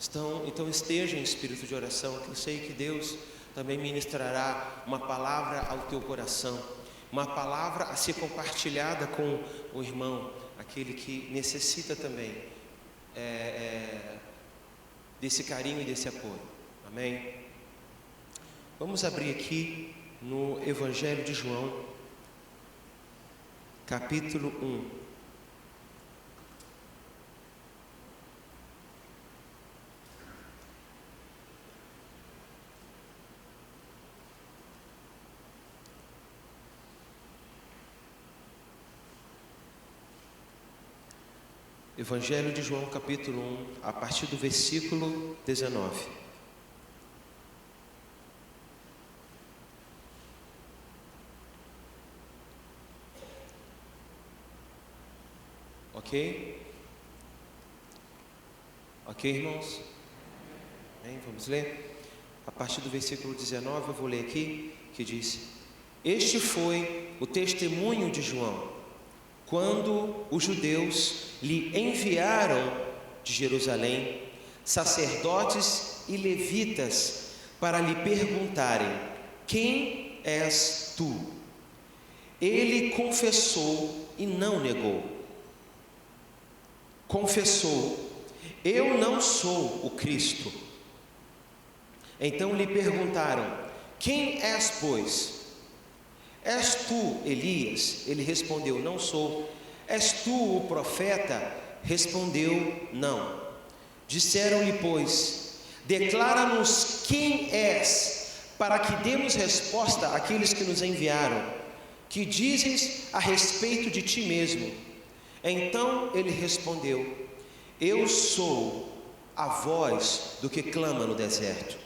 Então esteja em espírito de oração, que eu sei que Deus também ministrará uma palavra ao teu coração, uma palavra a ser compartilhada com o irmão, aquele que necessita também desse carinho e desse apoio. Amém? Vamos abrir aqui no Evangelho de João, capítulo 1. Evangelho de João, capítulo 1, a partir do versículo 19. Ok? Ok, irmãos? Bem, vamos ler? A partir do versículo 19, eu vou ler aqui, que diz: Este foi o testemunho de João, quando os judeus lhe enviaram de Jerusalém sacerdotes e levitas para lhe perguntarem: quem és tu? Ele confessou e não negou. Confessou: eu não sou o Cristo. Então lhe perguntaram: quem és, pois? És tu Elias? Ele respondeu: não sou. És tu o profeta? Respondeu: não. Disseram-lhe, pois: declara-nos quem és, para que demos resposta àqueles que nos enviaram. Que dizes a respeito de ti mesmo? Então ele respondeu: eu sou a voz do que clama no deserto.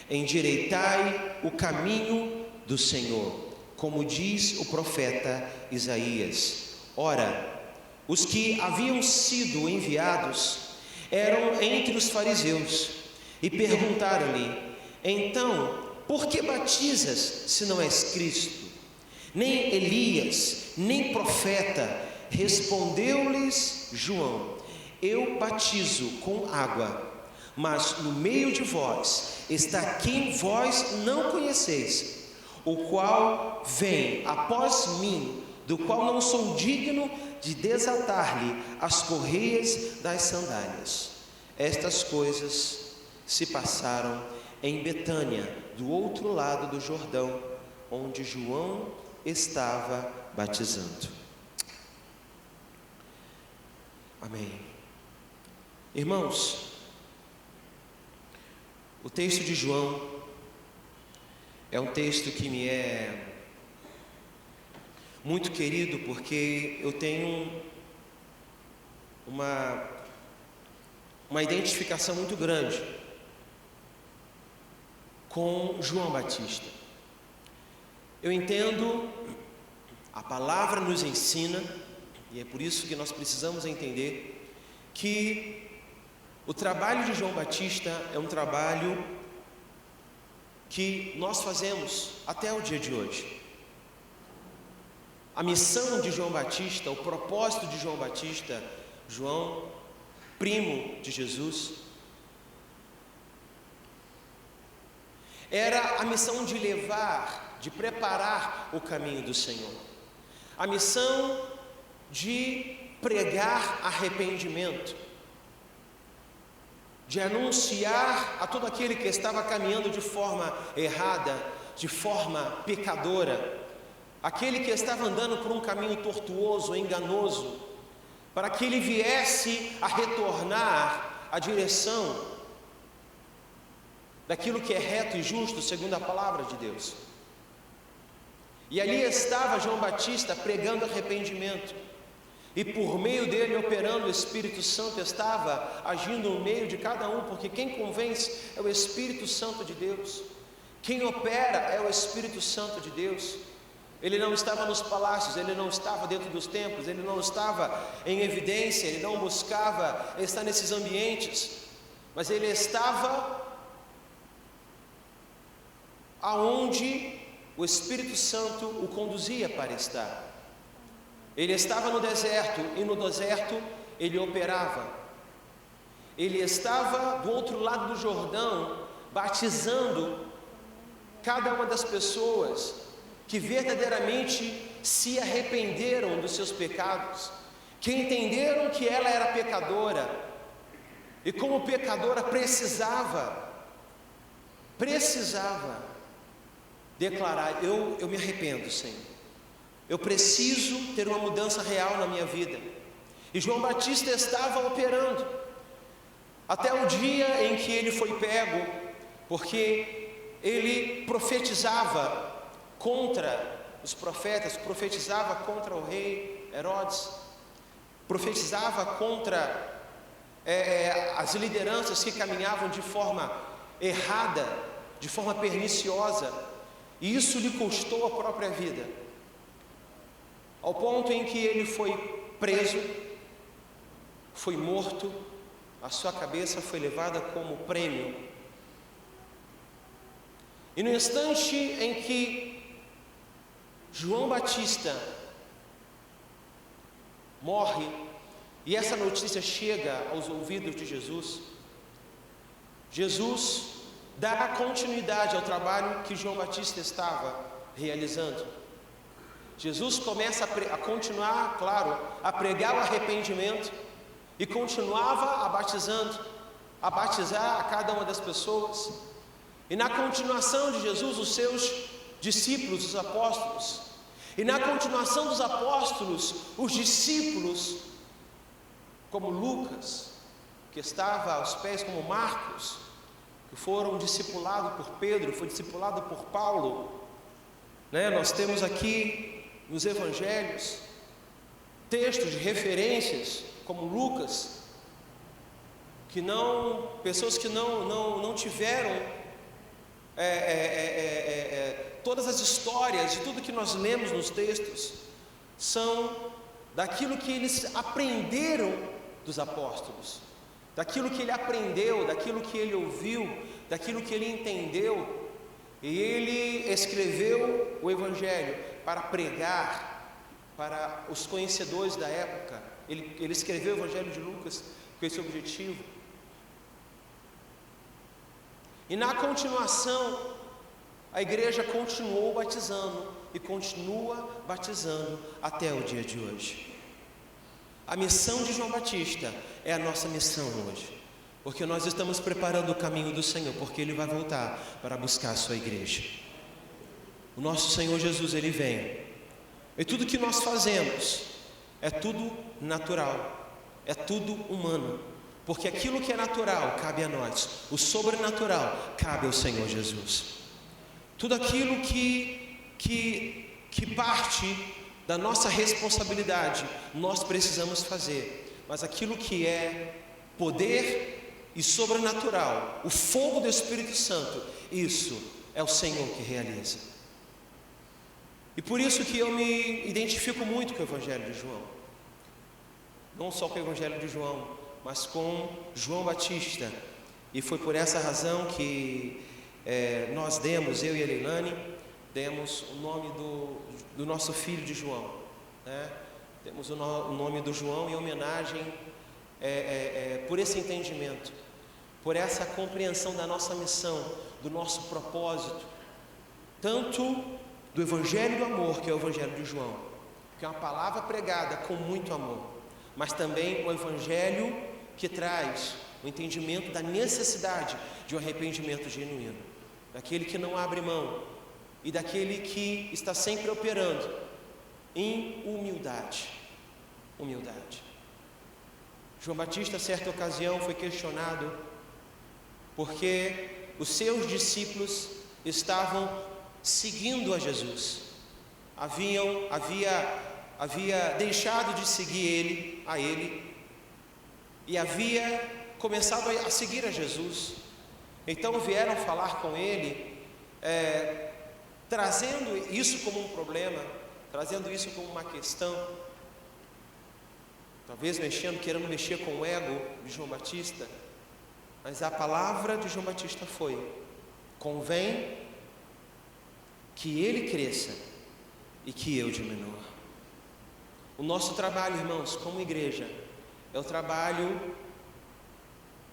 Endireitai o caminho do Senhor, como diz o profeta Isaías. Ora, os que haviam sido enviados eram entre os fariseus e perguntaram-lhe: então, por que batizas se não és Cristo? Nem Elias, nem profeta. Respondeu-lhes João: eu batizo com água, mas no meio de vós está quem vós não conheceis, o qual vem após mim, do qual não sou digno de desatar-lhe as correias das sandálias. Estas coisas se passaram em Betânia, do outro lado do Jordão, onde João estava batizando. Amém. Irmãos, o texto de João é um texto que me é muito querido, porque eu tenho uma identificação muito grande com João Batista. Eu entendo, a palavra nos ensina, e é por isso que nós precisamos entender, que o trabalho de João Batista é um trabalho que nós fazemos até o dia de hoje. A missão de João Batista, o propósito de João Batista, João, primo de Jesus, era a missão de levar, de preparar o caminho do Senhor. A missão de pregar arrependimento, de anunciar a todo aquele que estava caminhando de forma errada, de forma pecadora, aquele que estava andando por um caminho tortuoso, enganoso, para que ele viesse a retornar à direção daquilo que é reto e justo, segundo a palavra de Deus. E ali estava João Batista pregando arrependimento, e por meio dele, operando, o Espírito Santo estava agindo no meio de cada um, porque quem convence é o Espírito Santo de Deus, quem opera é o Espírito Santo de Deus. Ele não estava nos palácios, ele não estava dentro dos templos, ele não estava em evidência, ele não buscava estar nesses ambientes, mas ele estava aonde o Espírito Santo o conduzia para estar. Ele estava no deserto, e no deserto ele operava. ele estava do outro lado do Jordão, batizando cada uma das pessoas que verdadeiramente se arrependeram dos seus pecados, que entenderam que ela era pecadora, e como pecadora precisava declarar: eu me arrependo, Senhor, eu preciso ter uma mudança real na minha vida. E João Batista estava operando, até o dia em que ele foi pego, porque ele profetizava contra os profetas, profetizava contra o rei Herodes, profetizava contra as lideranças que caminhavam de forma errada, de forma perniciosa, e isso lhe custou a própria vida, ao ponto em que ele foi preso, foi morto, a sua cabeça foi levada como prêmio. E no instante em que João Batista morre, e essa notícia chega aos ouvidos de Jesus, Jesus dá continuidade ao trabalho que João Batista estava realizando. Jesus começa a continuar, claro, a pregar o arrependimento, e continuava a batizar a cada uma das pessoas. E na continuação de Jesus, os seus discípulos, os apóstolos, e na continuação dos apóstolos, os discípulos, como Lucas, que estava aos pés, como Marcos, que foram discipulados por Pedro, foi discipulado por Paulo, Nós temos aqui nos evangelhos textos de referências, como Lucas, pessoas que não tiveram todas as histórias e tudo que nós lemos nos textos são daquilo que eles aprenderam dos apóstolos, daquilo que ele aprendeu, daquilo que ele ouviu, daquilo que ele entendeu, e ele escreveu o evangelho para pregar para os conhecedores da época. Ele escreveu o evangelho de Lucas com esse objetivo. E na continuação, a igreja continuou batizando e continua batizando até o dia de hoje. A missão de João Batista é a nossa missão hoje, porque nós estamos preparando o caminho do Senhor, porque Ele vai voltar para buscar a sua igreja. O nosso Senhor Jesus, Ele vem, e tudo que nós fazemos é tudo natural, é tudo humano, porque aquilo que é natural cabe a nós, o sobrenatural cabe ao Senhor Jesus. Tudo aquilo que parte da nossa responsabilidade, nós precisamos fazer, mas aquilo que é poder e sobrenatural, o fogo do Espírito Santo, isso é o Senhor que realiza. E por isso que eu me identifico muito com o Evangelho de João, não só com o Evangelho de João, mas com João Batista. E foi por essa razão que nós demos, eu e a Leilane, demos o nome do nosso filho de João, Temos o nome do João em homenagem por esse entendimento, por essa compreensão da nossa missão, do nosso propósito, tanto do Evangelho do amor, que é o Evangelho de João, que é uma palavra pregada com muito amor, mas também o Evangelho que traz o entendimento da necessidade de um arrependimento genuíno, daquele que não abre mão e daquele que está sempre operando em humildade. João Batista, certa ocasião, foi questionado porque os seus discípulos estavam seguindo a Jesus, havia deixado de seguir a ele e havia começado a seguir a Jesus. Então vieram falar com ele, trazendo isso como um problema, trazendo isso como uma questão, talvez querendo mexer com o ego de João Batista. Mas a palavra de João Batista foi: convém que ele cresça e que eu diminua. O nosso trabalho, irmãos, como igreja, é o trabalho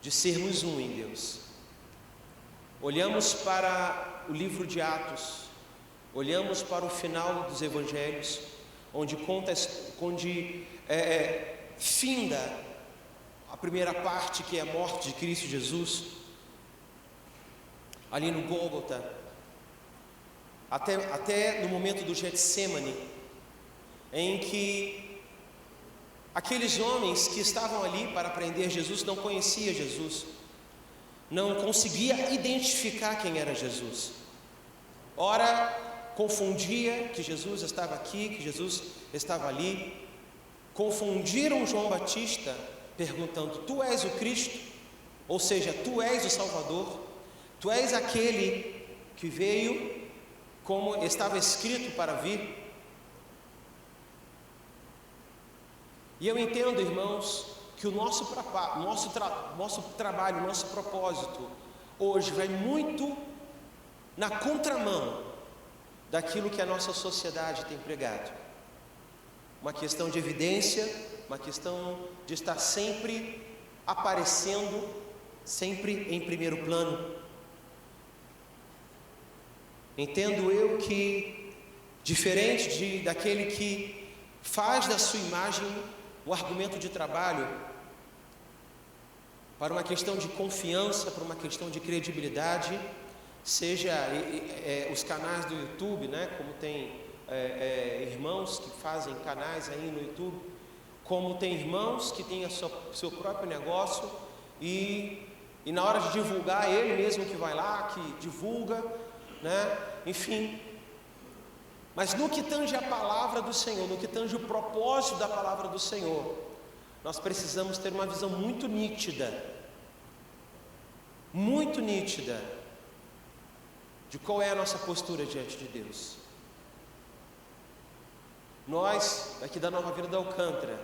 de sermos um em Deus. Olhamos para o livro de Atos, olhamos para o final dos Evangelhos, onde finda a primeira parte, que é a morte de Cristo Jesus, ali no Gólgota, até no momento do Getsêmani, em que aqueles homens que estavam ali para prender Jesus não conheciam Jesus, não conseguia identificar quem era Jesus. Ora, confundia que Jesus estava aqui, que Jesus estava ali. Confundiram João Batista, perguntando: tu és o Cristo? Ou seja, tu és o Salvador? Tu és aquele que veio como estava escrito para vir? E eu entendo, irmãos, que o nosso trabalho, o nosso propósito hoje vai muito na contramão daquilo que a nossa sociedade tem pregado. Uma questão de evidência, uma questão de estar sempre aparecendo, sempre em primeiro plano. Entendo eu que, diferente daquele que faz da sua imagem o argumento de trabalho, para uma questão de confiança, para uma questão de credibilidade, seja os canais do YouTube, né, como tem irmãos que fazem canais aí no YouTube, como tem irmãos que têm seu próprio negócio e na hora de divulgar, ele mesmo que vai lá, que divulga, né, enfim. Mas no que tange a palavra do Senhor, no que tange o propósito da palavra do Senhor, nós precisamos ter uma visão muito nítida de qual é a nossa postura diante de Deus. Nós, aqui da Nova Vida da Alcântara,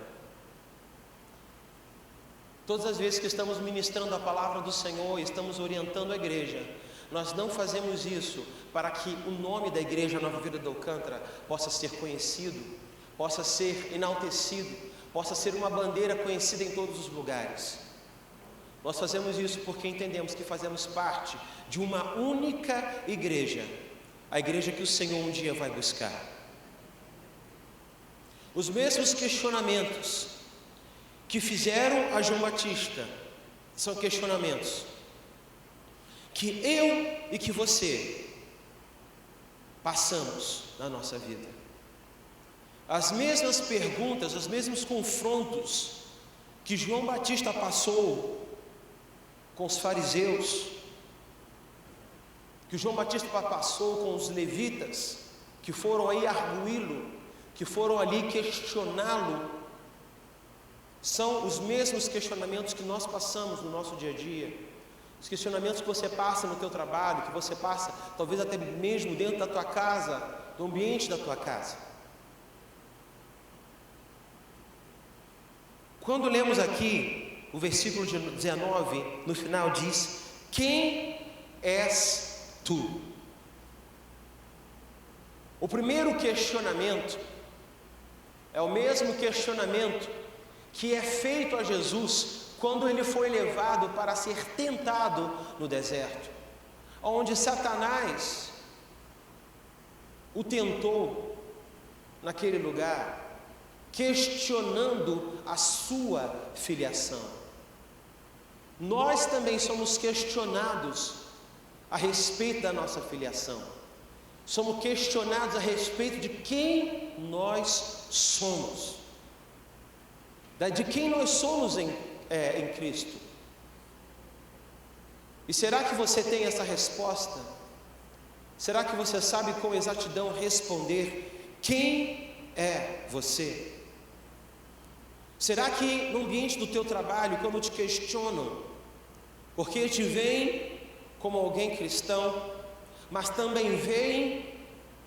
todas as vezes que estamos ministrando a palavra do Senhor, estamos orientando a igreja, nós não fazemos isso para que o nome da igreja Nova Vida da Alcântara possa ser conhecido, possa ser enaltecido, possa ser uma bandeira conhecida em todos os lugares. Nós fazemos isso porque entendemos que fazemos parte de uma única igreja, a igreja que o Senhor um dia vai buscar. Os mesmos questionamentos que fizeram a João Batista são questionamentos que eu e que você passamos na nossa vida. As mesmas perguntas, os mesmos confrontos que João Batista passou com os fariseus, que João Batista passou com os levitas, que foram aí arguí-lo, que foram ali questioná-lo, são os mesmos questionamentos que nós passamos no nosso dia a dia. Os questionamentos que você passa no teu trabalho, que você passa talvez até mesmo dentro da tua casa, do ambiente da tua casa. Quando lemos aqui o versículo 19, no final diz: quem és tu? O primeiro questionamento é o mesmo questionamento que é feito a Jesus quando ele foi levado para ser tentado no deserto, onde Satanás o tentou naquele lugar, questionando a sua filiação. Nós também somos questionados a respeito da nossa filiação, somos questionados a respeito de quem nós somos, de quem nós somos em Cristo. E será que você tem essa resposta? Será que você sabe com exatidão responder quem é você? Será que no ambiente do teu trabalho, quando te questionam, porque te veem como alguém cristão, mas também veem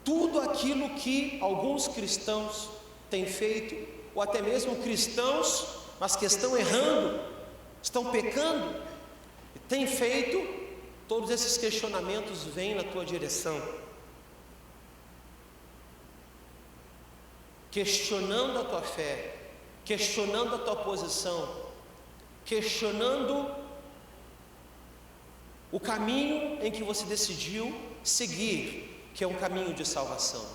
tudo aquilo que alguns cristãos têm feito, ou até mesmo cristãos, mas que estão errando, estão pecando, e têm feito, todos esses questionamentos vêm na tua direção, questionando a tua fé, questionando a tua posição, questionando o caminho em que você decidiu seguir, que é um caminho de salvação?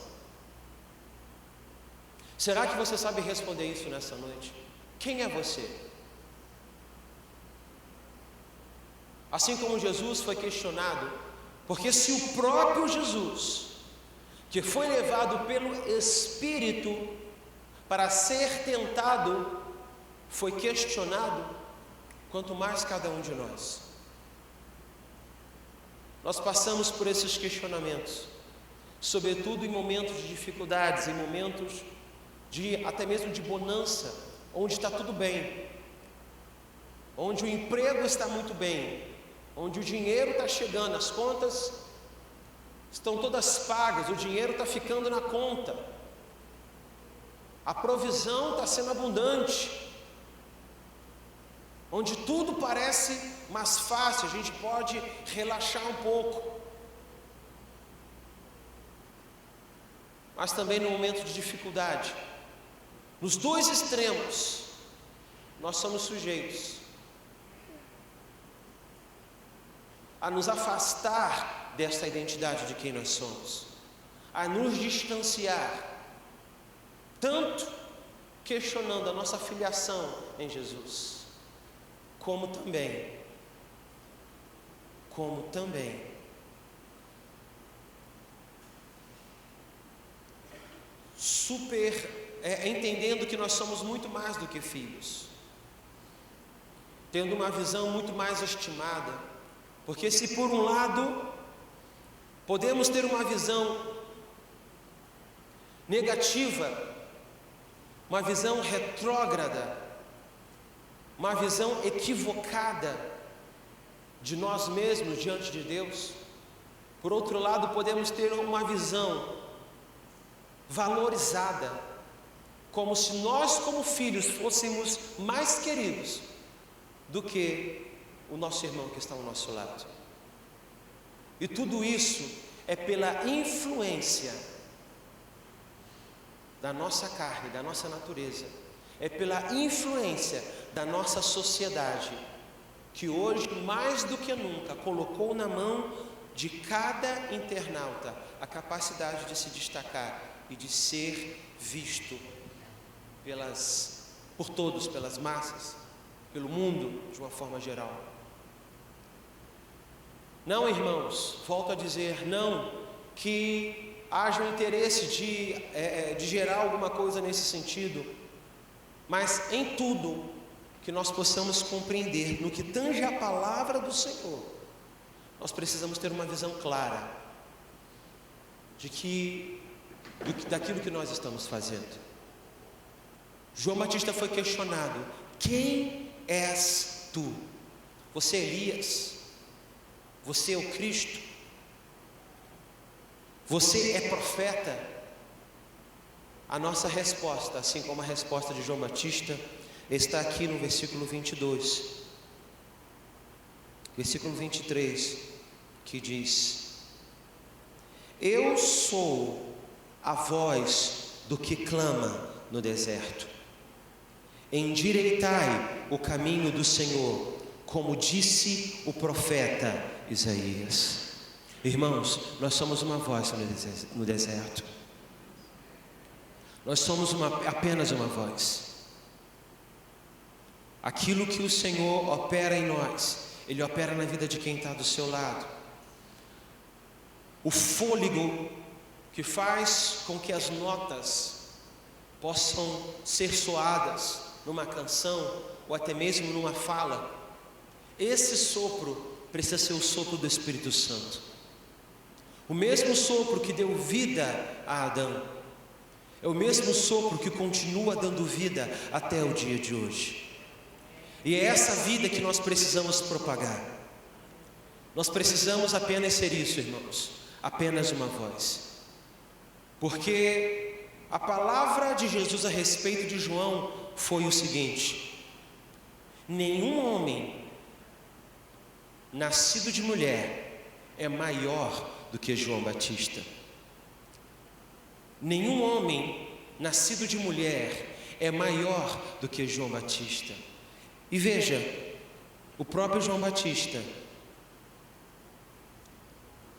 Será que você sabe responder isso nessa noite? Quem é você? Assim como Jesus foi questionado, porque se o próprio Jesus, que foi levado pelo Espírito para ser tentado, foi questionado, quanto mais cada um de nós. Nós passamos por esses questionamentos, sobretudo em momentos de dificuldades, em momentos até mesmo de bonança, onde está tudo bem, onde o emprego está muito bem, onde o dinheiro está chegando, as contas estão todas pagas, o dinheiro está ficando na conta, a provisão está sendo abundante, onde tudo parece mais fácil, a gente pode relaxar um pouco. Mas também no momento de dificuldade, nos dois extremos, nós somos sujeitos a nos afastar desta identidade de quem nós somos, a nos distanciar, tanto questionando a nossa filiação em Jesus, como também entendendo que nós somos muito mais do que filhos, tendo uma visão muito mais estimada, porque se por um lado podemos ter uma visão negativa, uma visão retrógrada, uma visão equivocada de nós mesmos diante de Deus, por outro lado podemos ter uma visão valorizada, como se nós como filhos fôssemos mais queridos do que o nosso irmão que está ao nosso lado. E tudo isso é pela influência da nossa carne, da nossa natureza, é pela influência da nossa sociedade, que hoje mais do que nunca colocou na mão de cada internauta a capacidade de se destacar e de ser visto por todos, pelas massas, pelo mundo de uma forma geral. Não, irmãos, volto a dizer, não que haja um interesse de gerar alguma coisa nesse sentido, mas em tudo que nós possamos compreender, no que tange a palavra do Senhor, nós precisamos ter uma visão clara daquilo que nós estamos fazendo. João Batista foi questionado: quem és tu? Você é Elias? Você é o Cristo? Você é profeta? A nossa resposta, assim como a resposta de João Batista, está aqui no versículo 22, versículo 23, que diz: eu sou a voz do que clama no deserto, endireitai o caminho do Senhor, como disse o profeta Isaías. Irmãos, nós somos uma voz no deserto. Nós somos apenas uma voz. Aquilo que o Senhor opera em nós, Ele opera na vida de quem está do seu lado. O fôlego que faz com que as notas possam ser soadas numa canção ou até mesmo numa fala, esse sopro precisa ser o sopro do Espírito Santo. O mesmo sopro que deu vida a Adão é o mesmo sopro que continua dando vida até o dia de hoje. E é essa vida que nós precisamos propagar. Nós precisamos apenas ser isso, irmãos, apenas uma voz. Porque a palavra de Jesus a respeito de João foi o seguinte: nenhum homem nascido de mulher é maior do que João Batista. Nenhum homem nascido de mulher é maior do que João Batista. E veja, o próprio João Batista,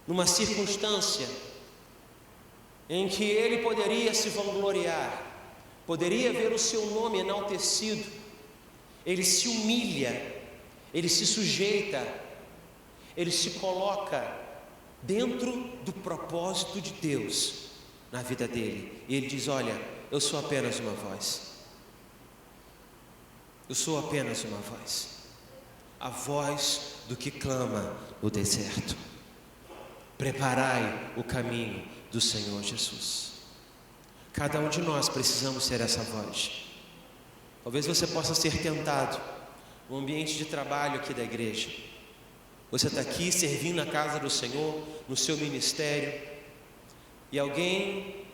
numa circunstância em que ele poderia se vangloriar, poderia ver o seu nome enaltecido, ele se humilha, ele se sujeita, ele se coloca dentro do propósito de Deus na vida dele, e ele diz: olha, eu sou apenas uma voz, eu sou apenas uma voz, a voz do que clama no deserto: preparai o caminho do Senhor Jesus. Cada um de nós precisamos ser essa voz. Talvez você possa ser tentado no ambiente de trabalho aqui da igreja. Você está aqui servindo na casa do Senhor, no seu ministério, e alguém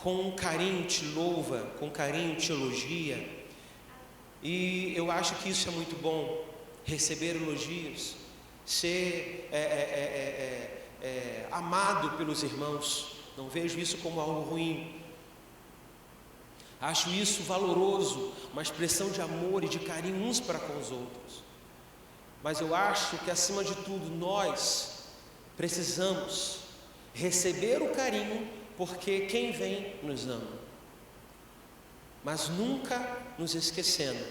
com carinho te louva, com carinho te elogia, e eu acho que isso é muito bom, receber elogios, ser amado pelos irmãos. Não vejo isso como algo ruim, acho isso valoroso, uma expressão de amor e de carinho uns para com os outros. Mas eu acho que, acima de tudo, nós precisamos receber o carinho, porque quem vem nos ama, mas nunca nos esquecendo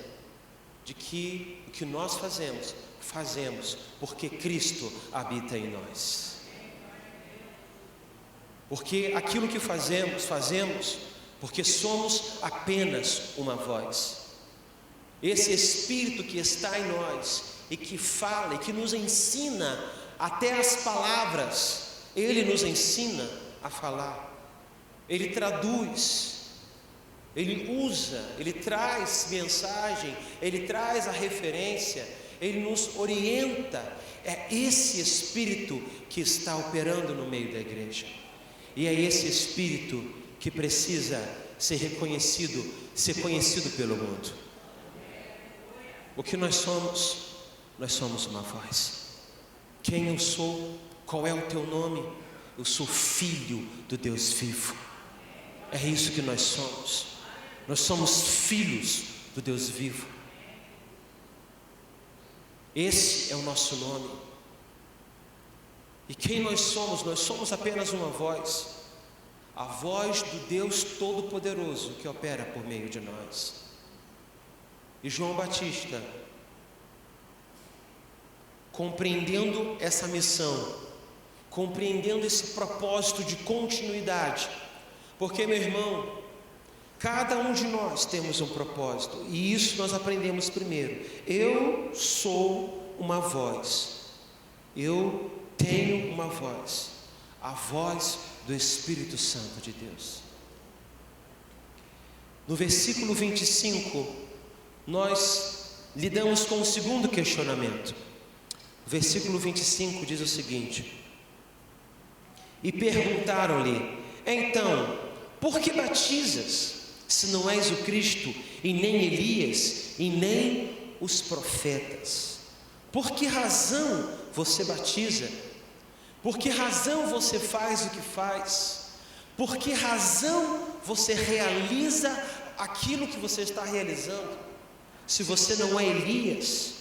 de que o que nós fazemos porque Cristo habita em nós. Porque aquilo que fazemos porque somos apenas uma voz. Esse Espírito que está em nós e que fala e que nos ensina até as palavras, Ele nos ensina a falar, Ele traduz, Ele usa, Ele traz mensagem, Ele traz a referência, Ele nos orienta. É esse Espírito que está operando no meio da igreja, e é esse Espírito que precisa ser reconhecido, ser conhecido pelo mundo. O que nós somos? Nós somos uma voz. Quem eu sou? Qual é o teu nome? Eu sou filho do Deus vivo. É isso que nós somos. Nós somos filhos do Deus vivo. Esse é o nosso nome. E quem nós somos? Nós somos apenas uma voz, a voz do Deus Todo-Poderoso que opera por meio de nós. E João Batista, compreendendo essa missão, compreendendo esse propósito de continuidade, porque, meu irmão, cada um de nós temos um propósito, e isso nós aprendemos primeiro. Eu sou uma voz, eu tenho uma voz, a voz do Espírito Santo de Deus. No versículo 25, nós lidamos com o segundo questionamento. O versículo 25 diz o seguinte: e perguntaram-lhe: então, por que batizas, se não és o Cristo, e nem Elias, e nem os profetas? Por que razão você batiza? Por que razão você faz o que faz? Por que razão você realiza aquilo que você está realizando? Se você não é Elias,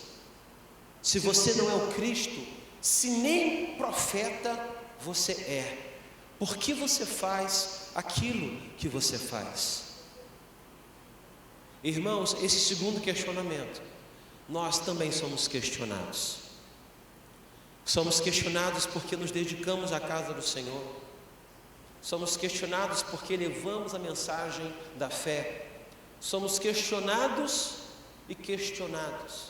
se você não é o Cristo, se nem profeta você é, por que você faz aquilo que você faz? Irmãos, esse segundo questionamento, nós também somos questionados. Somos questionados porque nos dedicamos à casa do Senhor. Somos questionados porque levamos a mensagem da fé. Somos questionados e questionados.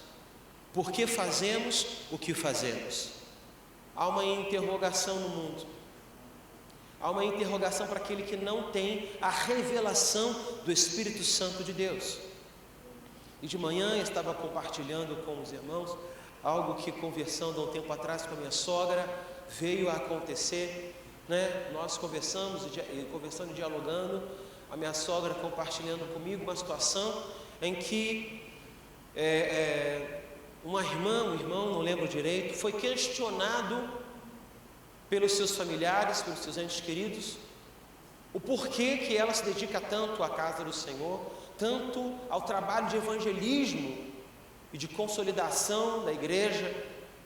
Por que fazemos o que fazemos? Há uma interrogação no mundo. Há uma interrogação para aquele que não tem a revelação do Espírito Santo de Deus. E de manhã eu estava compartilhando com os irmãos algo que, conversando há um tempo atrás com a minha sogra, veio a acontecer, né? Nós conversando e dialogando, a minha sogra compartilhando comigo uma situação em que um irmão, não lembro direito, foi questionado pelos seus familiares, pelos seus entes queridos, o porquê que ela se dedica tanto à casa do Senhor, tanto ao trabalho de evangelismo e de consolidação da igreja,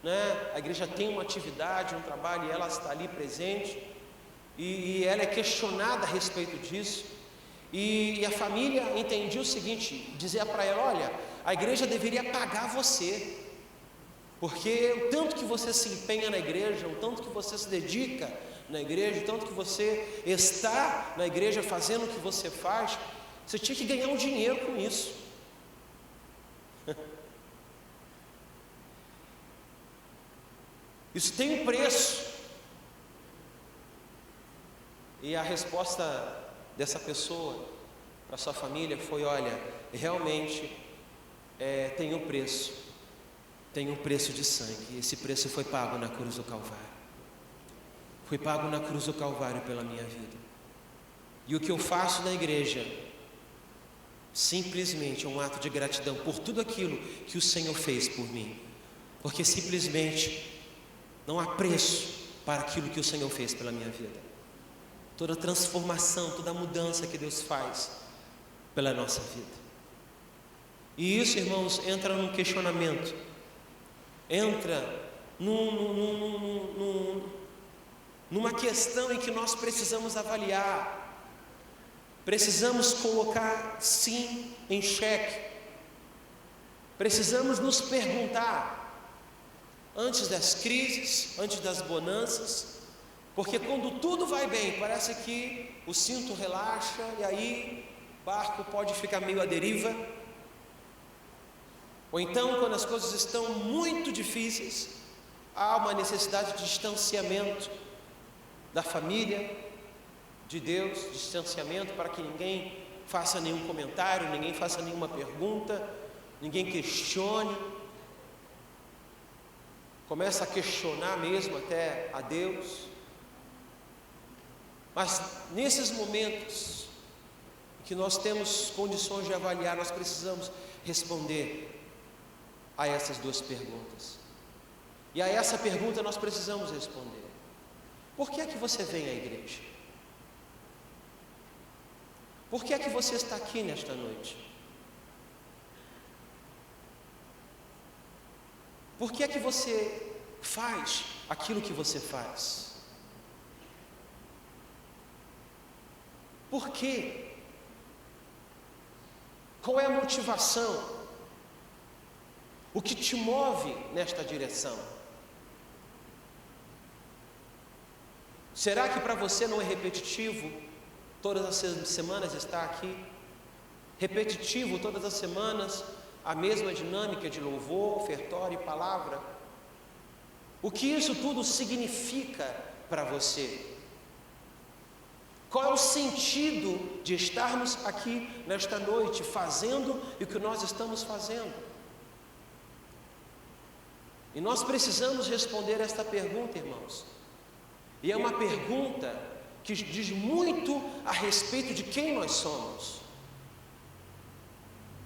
né? A igreja tem uma atividade, um trabalho, e ela está ali presente, e ela é questionada a respeito disso, e a família entendia o seguinte, dizia para ela: olha, a igreja deveria pagar você, porque o tanto que você se empenha na igreja, o tanto que você se dedica na igreja, o tanto que você está na igreja fazendo o que você faz, você tinha que ganhar um dinheiro com isso. Isso tem um preço. E a resposta dessa pessoa para sua família foi: olha, realmente tem um preço. Tem um preço de sangue. E esse preço foi pago na cruz do Calvário. Foi pago na cruz do Calvário pela minha vida. E o que eu faço na igreja simplesmente é um ato de gratidão por tudo aquilo que o Senhor fez por mim. Porque simplesmente não há preço para aquilo que o Senhor fez pela minha vida. Toda transformação, toda mudança que Deus faz pela nossa vida. E isso, irmãos, entra num questionamento. Entra numa questão em que nós precisamos avaliar. Precisamos colocar sim em xeque. Precisamos nos perguntar, antes das crises, antes das bonanças, porque quando tudo vai bem, parece que o cinto relaxa e aí o barco pode ficar meio à deriva. Ou então, quando as coisas estão muito difíceis, há uma necessidade de distanciamento da família, de Deus, distanciamento para que ninguém faça nenhum comentário, ninguém faça nenhuma pergunta, ninguém questione. Começa a questionar mesmo até a Deus. Mas nesses momentos que nós temos condições de avaliar, nós precisamos responder a essas duas perguntas. E a essa pergunta nós precisamos responder: por que é que você vem à igreja? Por que é que você está aqui nesta noite? Por que é que você faz aquilo que você faz? Por quê? Qual é a motivação? O que te move nesta direção? Será que para você não é repetitivo todas as semanas estar aqui? Repetitivo todas as semanas, a mesma dinâmica de louvor, ofertório e palavra? O que isso tudo significa para você? Qual é o sentido de estarmos aqui nesta noite fazendo o que nós estamos fazendo? E nós precisamos responder esta pergunta, irmãos. E é uma pergunta que diz muito a respeito de quem nós somos.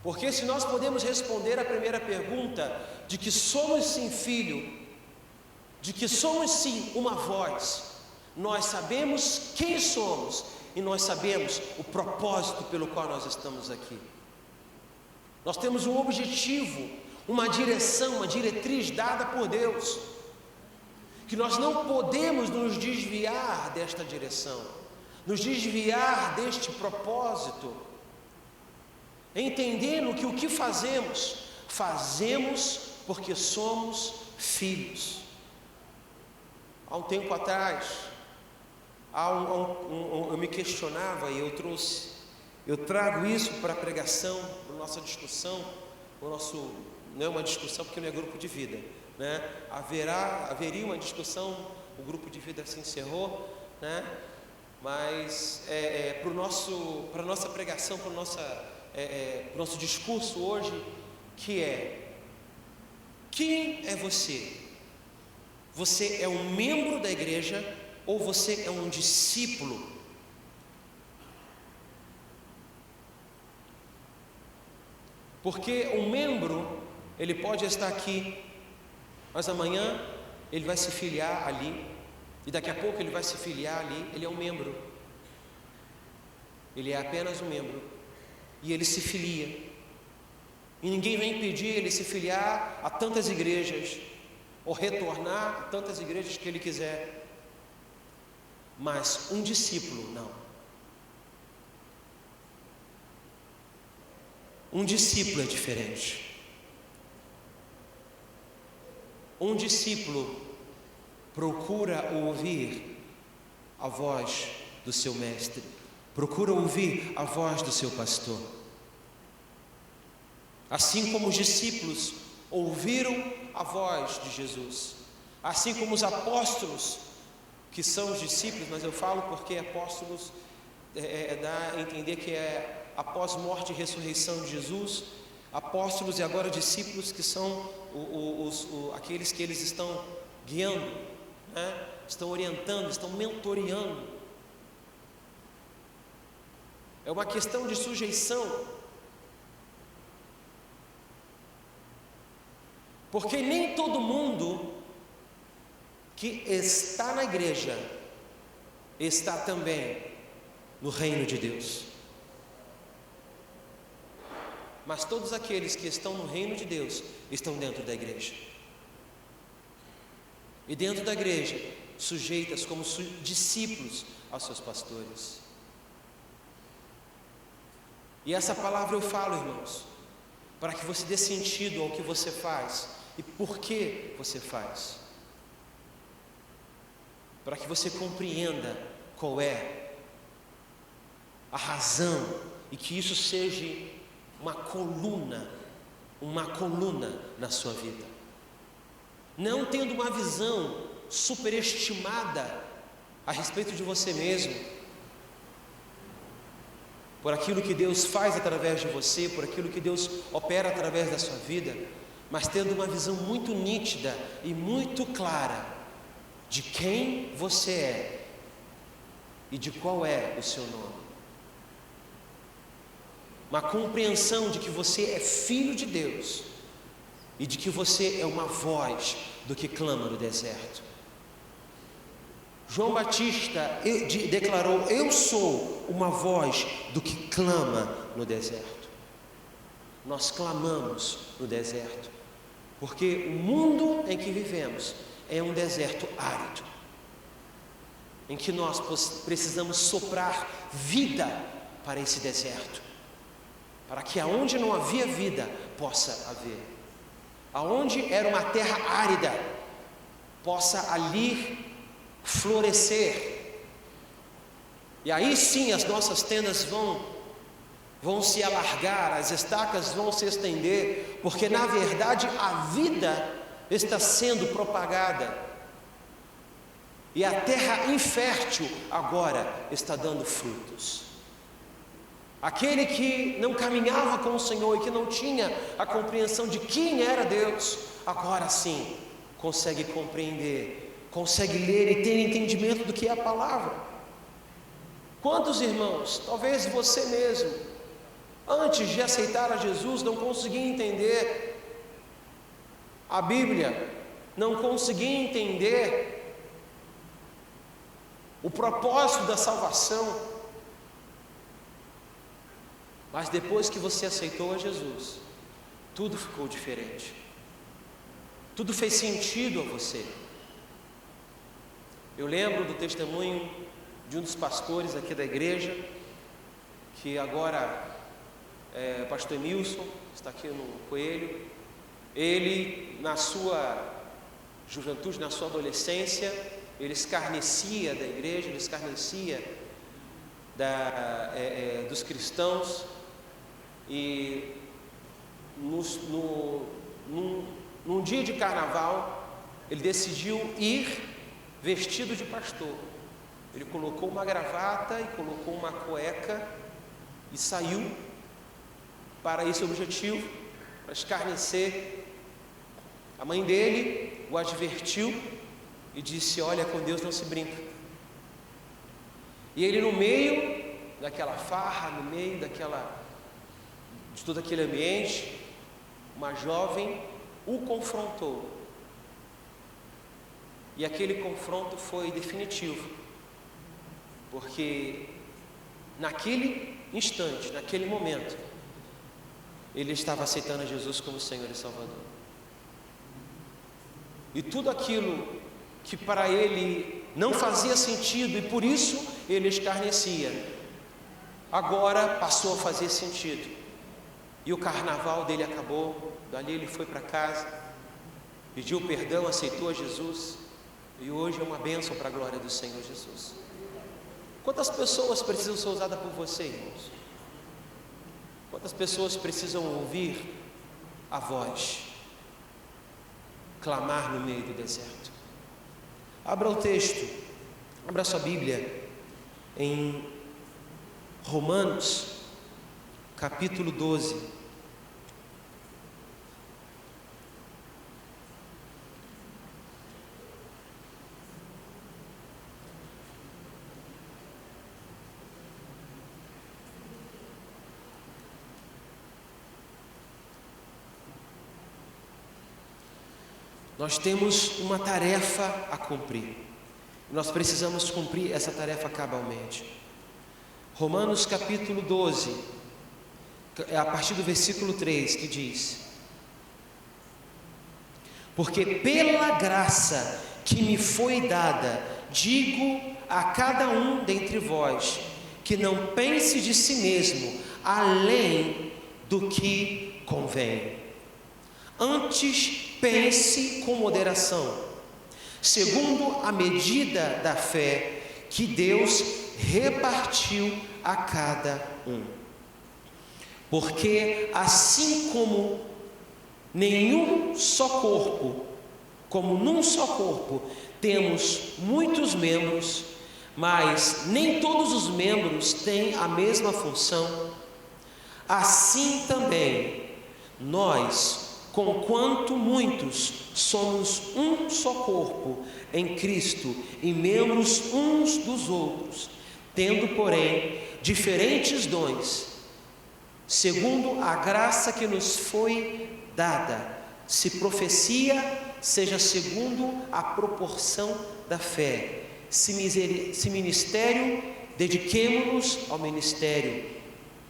Porque se nós podemos responder a primeira pergunta, de que somos sim filho, de que somos sim uma voz, nós sabemos quem somos e nós sabemos o propósito pelo qual nós estamos aqui. Nós temos um objetivo, uma direção, uma diretriz dada por Deus, que nós não podemos nos desviar desta direção, nos desviar deste propósito, entendendo que o que fazemos, fazemos porque somos filhos. Há um tempo atrás, eu me questionava e eu trago isso para a pregação, para a nossa discussão, não é uma discussão porque não é grupo de vida, né? Haveria uma discussão, o grupo de vida se encerrou, né? Mas para a nossa pregação, para o nosso discurso hoje, que é: quem é você? Você é um membro da igreja ou você é um discípulo? Porque um membro, ele pode estar aqui, mas amanhã ele vai se filiar ali, e daqui a pouco ele vai se filiar ali. Ele é um membro, ele é apenas um membro, e ele se filia, e ninguém vai impedir ele se filiar a tantas igrejas, ou retornar a tantas igrejas que ele quiser. Mas um discípulo, não. Um discípulo é diferente. Um discípulo procura ouvir a voz do seu mestre, procura ouvir a voz do seu pastor. Assim como os discípulos ouviram a voz de Jesus, assim como os apóstolos, que são os discípulos, mas eu falo porque apóstolos dá a entender que é após morte e ressurreição de Jesus, apóstolos e agora discípulos, que são aqueles que eles estão guiando, né? Estão orientando, estão mentoreando. É uma questão de sujeição, porque nem todo mundo que está na igreja está também no reino de Deus. Mas todos aqueles que estão no reino de Deus estão dentro da igreja. E dentro da igreja, sujeitas como discípulos aos seus pastores. E essa palavra eu falo, irmãos, para que você dê sentido ao que você faz e por que você faz. Para que você compreenda qual é a razão e que isso seja uma coluna na sua vida. Não tendo uma visão superestimada a respeito de você mesmo, por aquilo que Deus faz através de você, por aquilo que Deus opera através da sua vida, mas tendo uma visão muito nítida e muito clara de quem você é e de qual é o seu nome. Uma compreensão de que você é filho de Deus e de que você é uma voz do que clama no deserto. João Batista declarou: eu sou uma voz do que clama no deserto. Nós clamamos no deserto, porque o mundo em que vivemos é um deserto árido, em que nós precisamos soprar vida para esse deserto, para que aonde não havia vida, possa haver. Aonde era uma terra árida, possa ali florescer. E aí sim as nossas tendas vão se alargar, as estacas vão se estender, porque na verdade a vida está sendo propagada. E a terra infértil agora está dando frutos. Aquele que não caminhava com o Senhor e que não tinha a compreensão de quem era Deus, agora sim consegue compreender, consegue ler e ter entendimento do que é a palavra. Quantos irmãos, talvez você mesmo, antes de aceitar a Jesus, não conseguia entender a Bíblia, não conseguia entender o propósito da salvação, mas depois que você aceitou a Jesus, tudo ficou diferente, tudo fez sentido a você. Eu lembro do testemunho de um dos pastores aqui da igreja, que agora é pastor Emilson, está aqui no Coelho. Ele, na sua juventude, na sua adolescência, ele escarnecia da igreja, ele escarnecia dos cristãos, e num dia de carnaval, ele decidiu ir vestido de pastor. Ele colocou uma gravata e colocou uma cueca e saiu para esse objetivo, para escarnecer. A mãe dele o advertiu e disse: olha, com Deus não se brinca. E ele, no meio daquela farra, no meio de todo aquele ambiente, uma jovem o confrontou. E aquele confronto foi definitivo, porque naquele instante, naquele momento, ele estava aceitando a Jesus como Senhor e Salvador. e tudo aquilo que para ele não fazia sentido e por isso ele escarnecia, agora passou a fazer sentido. E o carnaval dele acabou. Dali ele foi para casa, pediu perdão, aceitou a Jesus, e hoje é uma bênção para a glória do Senhor Jesus. Quantas pessoas precisam ser usadas por você, irmãos? Quantas pessoas precisam ouvir a voz clamar no meio do deserto? Abra o texto, abra sua Bíblia em Romanos capítulo 12. Nós temos uma tarefa a cumprir. Nós precisamos cumprir essa tarefa cabalmente. Romanos capítulo 12, a partir do versículo 3, que diz: porque pela graça que me foi dada, digo a cada um dentre vós, que não pense de si mesmo além do que convém. Antes pense com moderação, segundo a medida da fé que Deus repartiu a cada um. Porque assim como num só corpo temos muitos membros, mas nem todos os membros têm a mesma função, assim também nós, conquanto muitos, somos um só corpo em Cristo e membros uns dos outros, tendo, porém, diferentes dons, segundo a graça que nos foi dada. Se profecia, seja segundo a proporção da fé. Se ministério, dediquemo-nos ao ministério.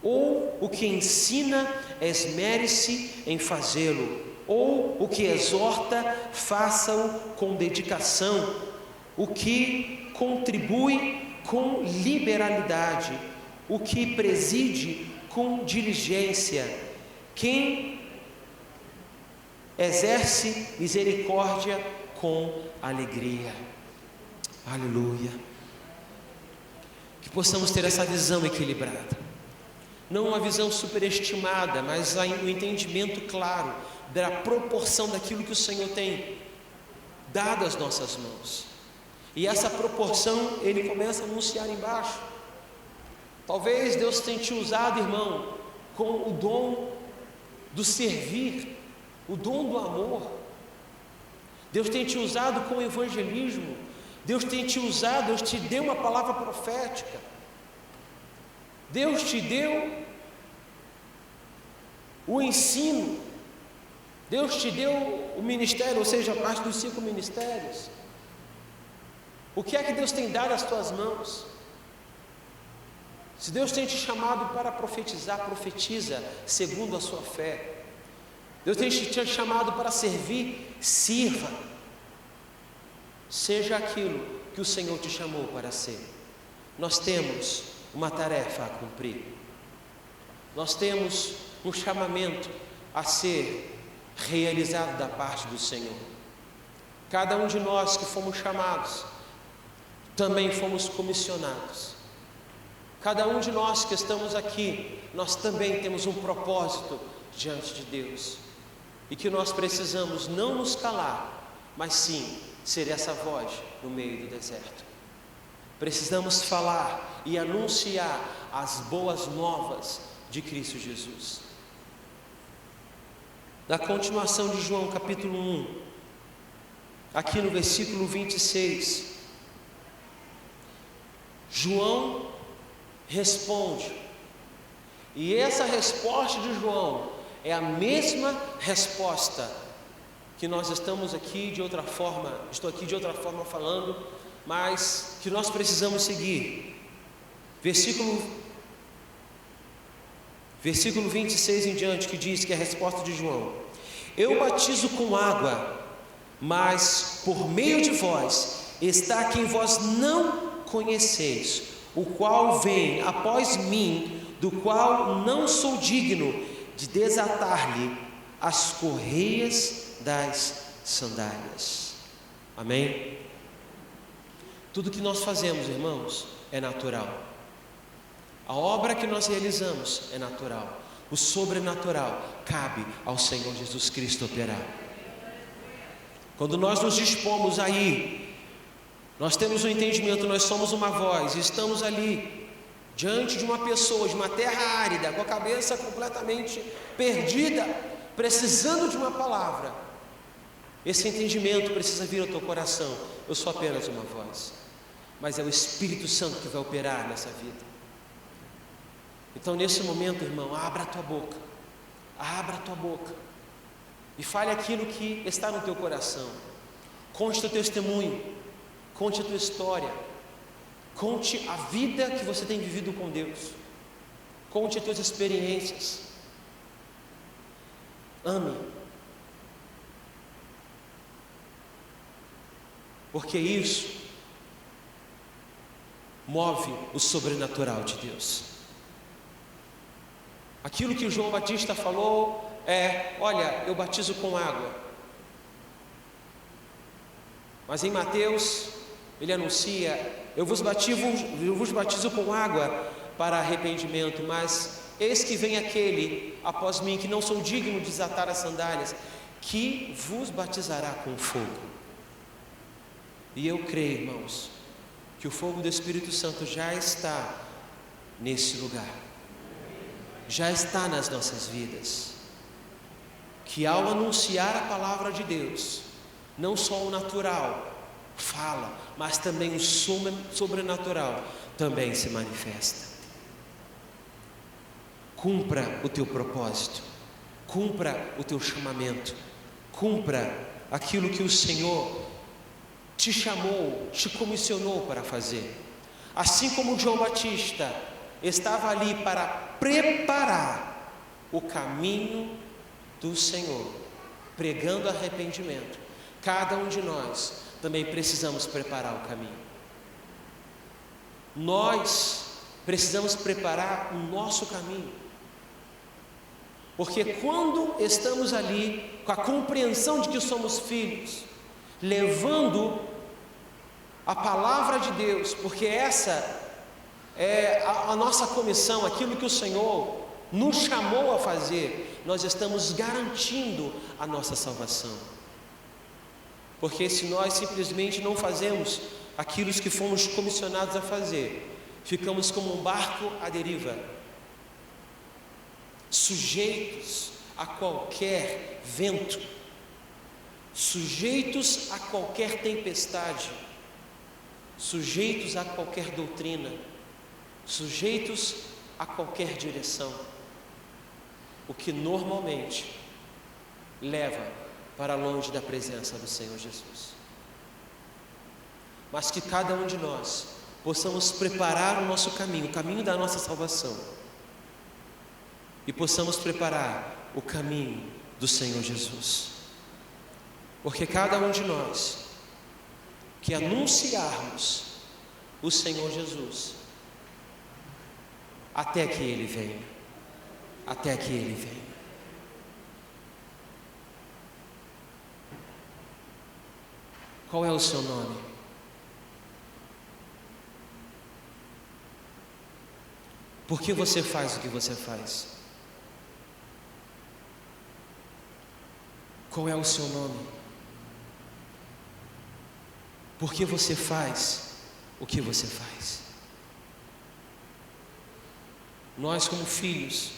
Ou o que ensina, esmere-se em fazê-lo. Ou o que exorta, faça-o com dedicação. O que contribui, com liberalidade. O que preside, com diligência. Quem exerce misericórdia, com alegria. Aleluia. Que possamos ter essa visão equilibrada. Não uma visão superestimada, mas um entendimento claro da proporção daquilo que o Senhor tem dado às nossas mãos. E essa proporção Ele começa a anunciar embaixo. Talvez Deus tenha te usado, irmão, com o dom do servir, o dom do amor. Deus tem te usado com o evangelismo. Deus tem te usado, Deus te deu uma palavra profética. Deus te deu o ensino. Deus te deu o ministério, ou seja, a parte dos 5 ministérios. O que é que Deus tem dado às tuas mãos? Se Deus tem te chamado para profetizar, profetiza segundo a sua fé. Deus tem te chamado para servir, sirva. Seja aquilo que o Senhor te chamou para ser. Nós temos uma tarefa a cumprir. Nós temos um chamamento a ser realizado da parte do Senhor. Cada um de nós que fomos chamados, também fomos comissionados. Cada um de nós que estamos aqui, nós também temos um propósito diante de Deus. E que nós precisamos não nos calar, mas sim ser essa voz no meio do deserto. Precisamos falar e anunciar as boas novas de Cristo Jesus. Na continuação de João capítulo 1, aqui no versículo 26, João responde, e essa resposta de João é a mesma resposta que nós estamos aqui de outra forma, estou aqui de outra forma falando, mas que nós precisamos seguir. Versículo 26 em diante, que diz que é a resposta de João: eu batizo com água, mas por meio de vós está quem vós não conheceis, o qual vem após mim, do qual não sou digno de desatar-lhe as correias das sandálias. Amém? Tudo que nós fazemos, irmãos, é natural. A obra que nós realizamos é natural. O sobrenatural cabe ao Senhor Jesus Cristo operar. Quando nós nos dispomos a ir, nós temos um entendimento, nós somos uma voz, estamos ali diante de uma pessoa, de uma terra árida, com a cabeça completamente perdida, precisando de uma palavra. Esse entendimento precisa vir ao teu coração. Eu sou apenas uma voz, mas é o Espírito Santo que vai operar nessa vida. Então, nesse momento, irmão, abra a tua boca e fale aquilo que está no teu coração. Conte o teu testemunho, conte a tua história, conte a vida que você tem vivido com Deus, conte as tuas experiências. Ame, porque isso move o sobrenatural de Deus. Aquilo que João Batista falou é: olha, eu batizo com água. Mas em Mateus, ele anuncia: eu vos batizo com água para arrependimento, mas eis que vem aquele após mim, que não sou digno de desatar as sandálias, que vos batizará com fogo. E eu creio, irmãos, que o fogo do Espírito Santo já está nesse lugar, já está nas nossas vidas, que ao anunciar a palavra de Deus, não só o natural fala, mas também o sobrenatural também se manifesta. Cumpra o teu propósito, cumpra o teu chamamento, cumpra aquilo que o Senhor te chamou, te comissionou para fazer. Assim como João Batista estava ali para preparar o caminho do Senhor, pregando arrependimento, cada um de nós também precisamos preparar o caminho. Nós precisamos preparar o nosso caminho, porque quando estamos ali com a compreensão de que somos filhos, levando a palavra de Deus, porque essa é a nossa comissão, aquilo que o Senhor nos chamou a fazer, nós estamos garantindo a nossa salvação. Porque se nós simplesmente não fazemos aquilo que fomos comissionados a fazer, ficamos como um barco à deriva, sujeitos a qualquer vento, sujeitos a qualquer tempestade, sujeitos a qualquer doutrina, sujeitos a qualquer direção, o que normalmente leva para longe da presença do Senhor Jesus. Mas que cada um de nós possamos preparar o nosso caminho, o caminho da nossa salvação, e possamos preparar o caminho do Senhor Jesus, porque cada um de nós que anunciarmos o Senhor Jesus, até que Ele venha, até que Ele venha. Qual é o seu nome? Por que você faz o que você faz? Qual é o seu nome? Por que você faz o que você faz? Nós, como filhos,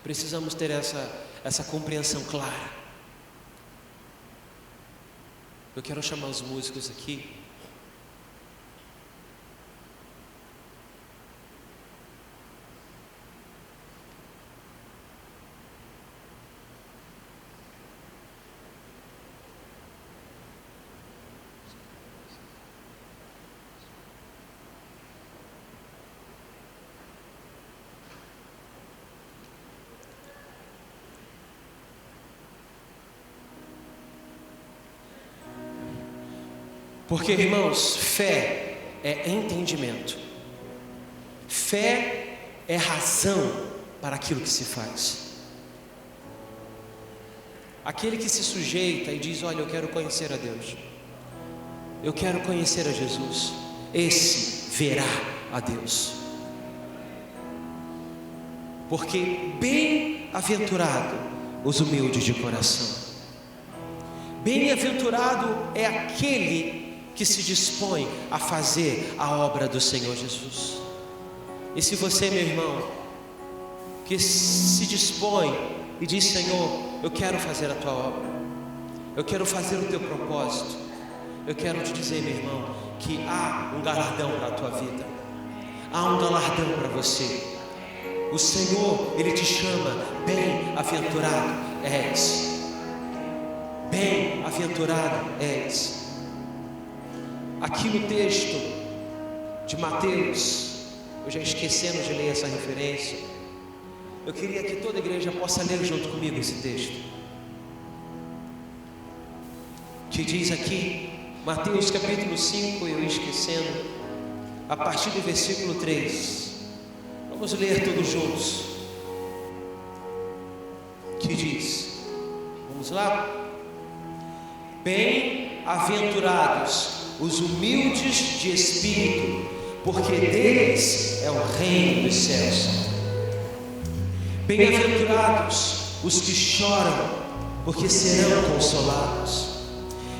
precisamos ter essa compreensão clara. Eu quero chamar os músicos aqui. Porque, irmãos, fé é entendimento. Fé é razão para aquilo que se faz. Aquele que se sujeita e diz: olha, eu quero conhecer a Deus, eu quero conhecer a Jesus, esse verá a Deus. Porque bem-aventurado os humildes de coração. Bem-aventurado é aquele que se dispõe a fazer a obra do Senhor Jesus. E se você, meu irmão, que se dispõe e diz: Senhor, eu quero fazer a tua obra, eu quero fazer o teu propósito, eu quero te dizer, meu irmão, que há um galardão para a tua vida, há um galardão para você. O Senhor, Ele te chama: bem-aventurado és. Bem-aventurado és. Aqui no texto de Mateus, eu já esquecendo de ler essa referência, eu queria que toda a igreja possa ler junto comigo esse texto, que diz aqui, Mateus capítulo 5, eu esquecendo, a partir do versículo 3. Vamos ler todos juntos. Que diz, vamos lá? Bem-aventurados os humildes de espírito, porque deles é o reino dos céus. Bem-aventurados os que choram, porque serão consolados.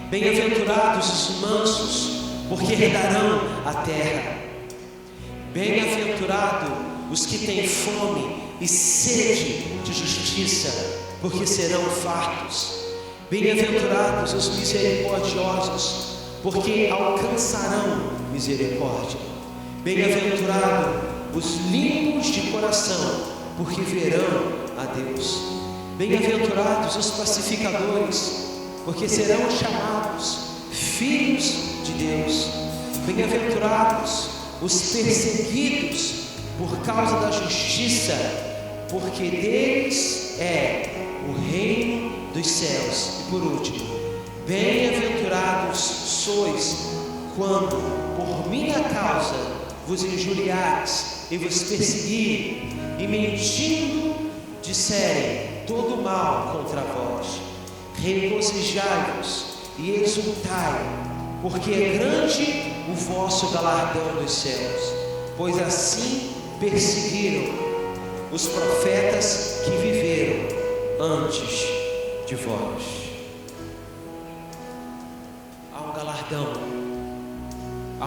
Bem-aventurados os mansos, porque herdarão a terra. Bem-aventurado os que têm fome e sede de justiça, porque serão fartos. Bem-aventurados os misericordiosos, porque alcançarão misericórdia. Bem-aventurados os limpos de coração, porque verão a Deus. Bem-aventurados os pacificadores, porque serão chamados filhos de Deus. Bem-aventurados os perseguidos por causa da justiça, porque deles é o reino dos céus. E por último, bem-aventurados sois quando por minha causa vos injuriares e vos perseguirem, e mentindo disserem todo mal contra vós. Regozijai-vos e exultai, porque é grande o vosso galardão dos céus, pois assim perseguiram os profetas que viveram antes de vós. Há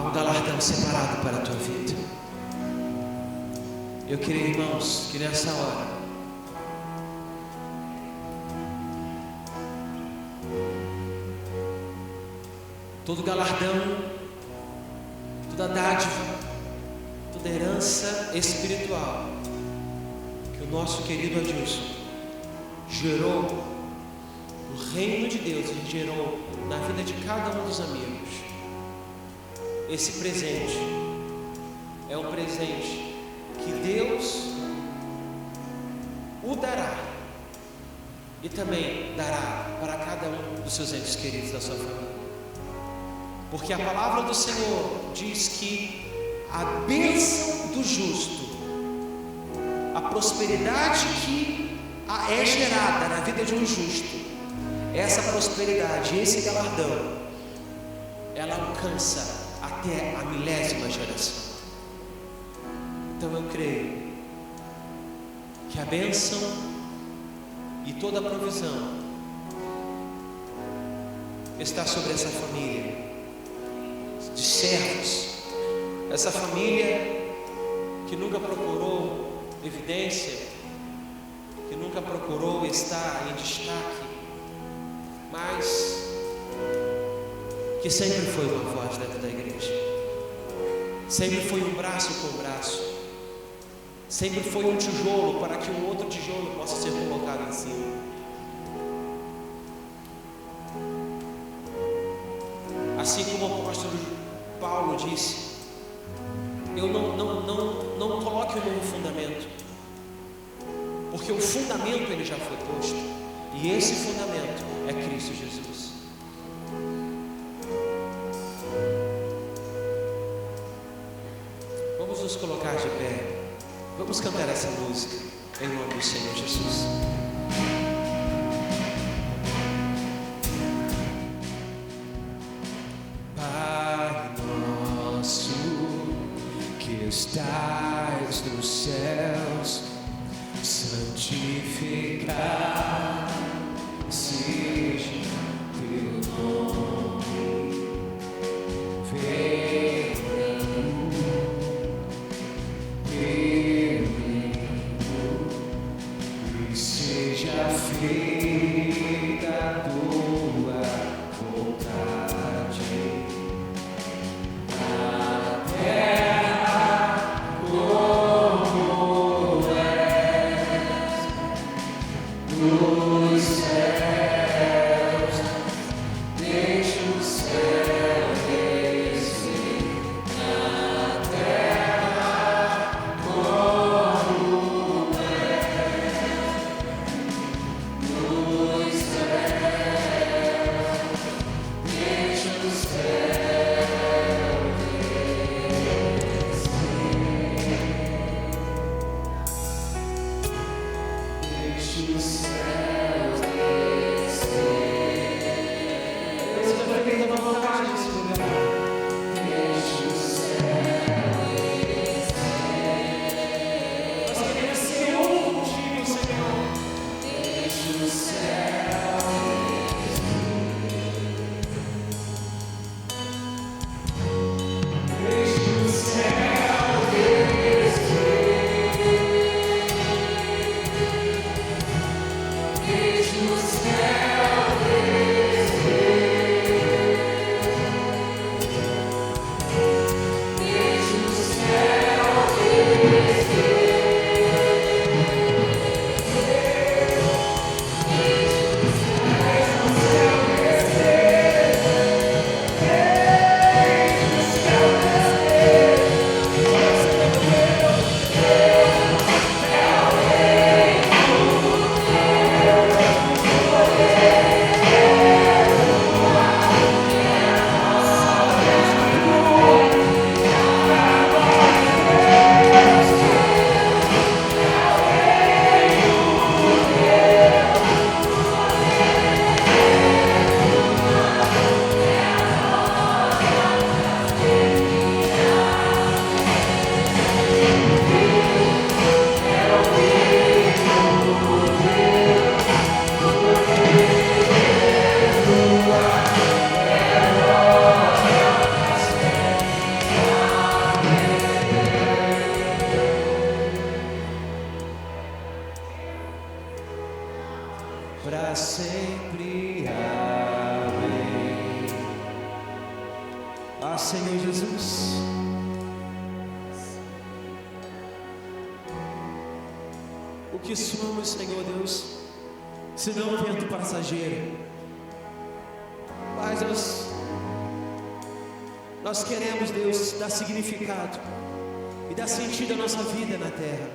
um galardão separado para a tua vida. Eu queria, irmãos, que nessa hora todo galardão, toda dádiva, toda herança espiritual que o nosso querido Adilson gerou no reino de Deus e gerou na vida de cada um dos amigos, esse presente é um presente que Deus o dará e também dará para cada um dos seus entes queridos da sua família. Porque a palavra do Senhor diz que a bênção do justo, a prosperidade que é gerada na vida de um justo, essa prosperidade, esse galardão, ela alcança até a 1000ª geração. Então eu creio que a bênção e toda a provisão está sobre essa família de servos, essa família que nunca procurou evidência, que nunca procurou estar em destaque, mas que sempre foi uma voz dentro da igreja, sempre foi um braço com braço, sempre foi um tijolo para que um outro tijolo possa ser colocado em cima. Assim como o apóstolo Paulo disse, eu não coloque um novo fundamento, porque o fundamento ele já foi posto, e esse fundamento é Cristo Jesus. Vamos nos colocar de pé. Vamos cantar essa música em nome do Senhor Jesus. Pai nosso que estás nos céus, santificado seja teu nome. Venha teu reino e seja feita a tua vontade, na terra como és nos céus. Deixa o céu descer na terra como nos céus. Deixa o céu descer. Deixa o céu descer. Deus já fez a vontade nesse lugar. Deixa o céu descer. Nós queremos ser um contigo, Senhor. Deixa o céu descer. Deixa o céu descer. Deixa o céu descer. Deixa o céu para sempre. Amém. Ah, Senhor Jesus, o que somos, Senhor Deus, se não um vento passageiro? Pai, nós queremos, Deus, dar significado e dar sentido à nossa vida na terra.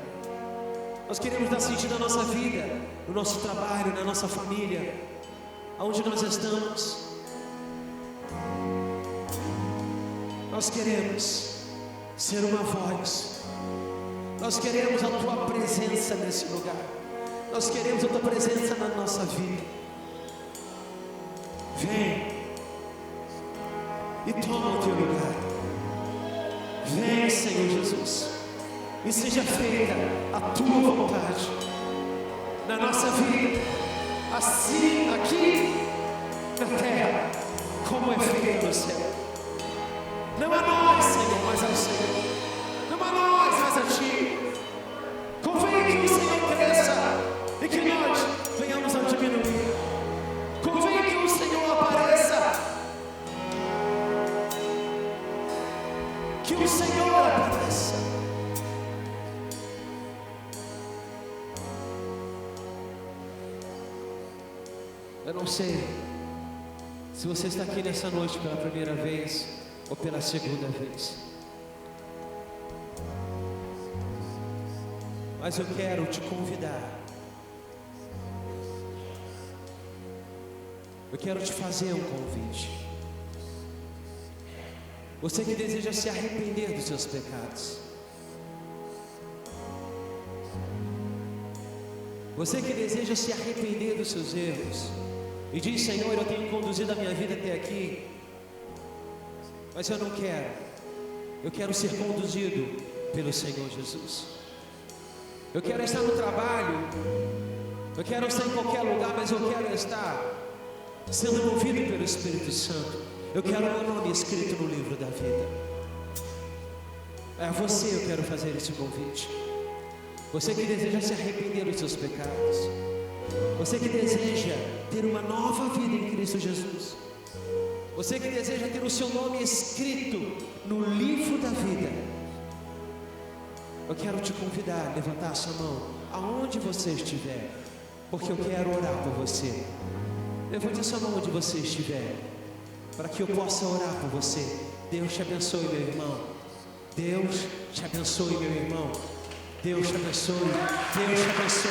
Nós queremos dar sentido à nossa vida, no nosso trabalho, na nossa família, aonde nós estamos. Nós queremos ser uma voz. Nós queremos a tua presença nesse lugar. Nós queremos a tua presença na nossa vida. Vem e toma o teu lugar. Vem, Senhor Jesus, e seja feita a tua vontade na nossa vida, assim aqui na terra, como é feita no céu. Não a nós, Senhor, mas ao Senhor. Não a nós, mas a ti. Convém que o Senhor cresça e que nós venhamos a diminuir. Convém que o Senhor apareça, que o Senhor apareça. Eu não sei se você está aqui nessa noite pela primeira vez ou pela segunda vez, mas eu quero te convidar. Eu quero te fazer um convite. Você que deseja se arrepender dos seus pecados, Você que deseja se arrepender dos seus erros e diz: Senhor, eu tenho conduzido a minha vida até aqui, mas eu não quero. Eu quero ser conduzido pelo Senhor Jesus. Eu quero estar no trabalho, eu quero estar em qualquer lugar, mas eu quero estar sendo movido pelo Espírito Santo. Eu quero meu nome escrito no livro da vida. É a você eu quero fazer esse convite. Você que deseja se arrepender dos seus pecados, você que deseja ter uma nova vida em Cristo Jesus, você que deseja ter o seu nome escrito no livro da vida, eu quero te convidar a levantar a sua mão aonde você estiver, porque eu quero orar por você. Levante a sua mão onde você estiver, para que eu possa orar por você. Deus te abençoe, meu irmão. Deus te abençoe, meu irmão. Deus te abençoe. Deus te abençoe.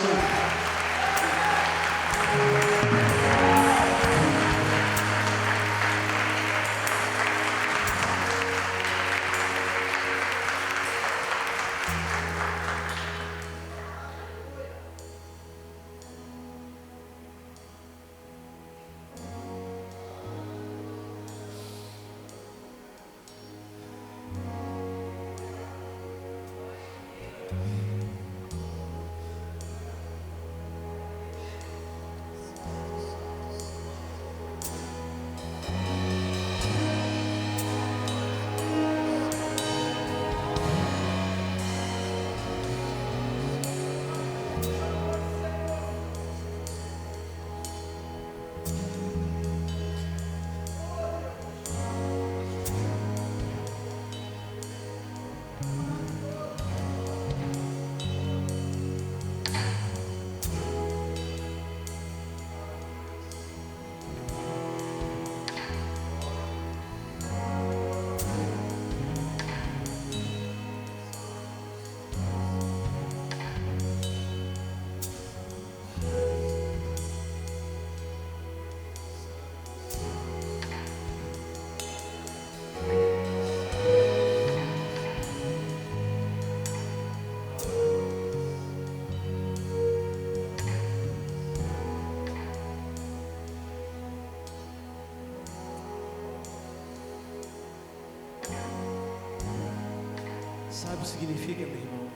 Sabe o que significa, meu irmão?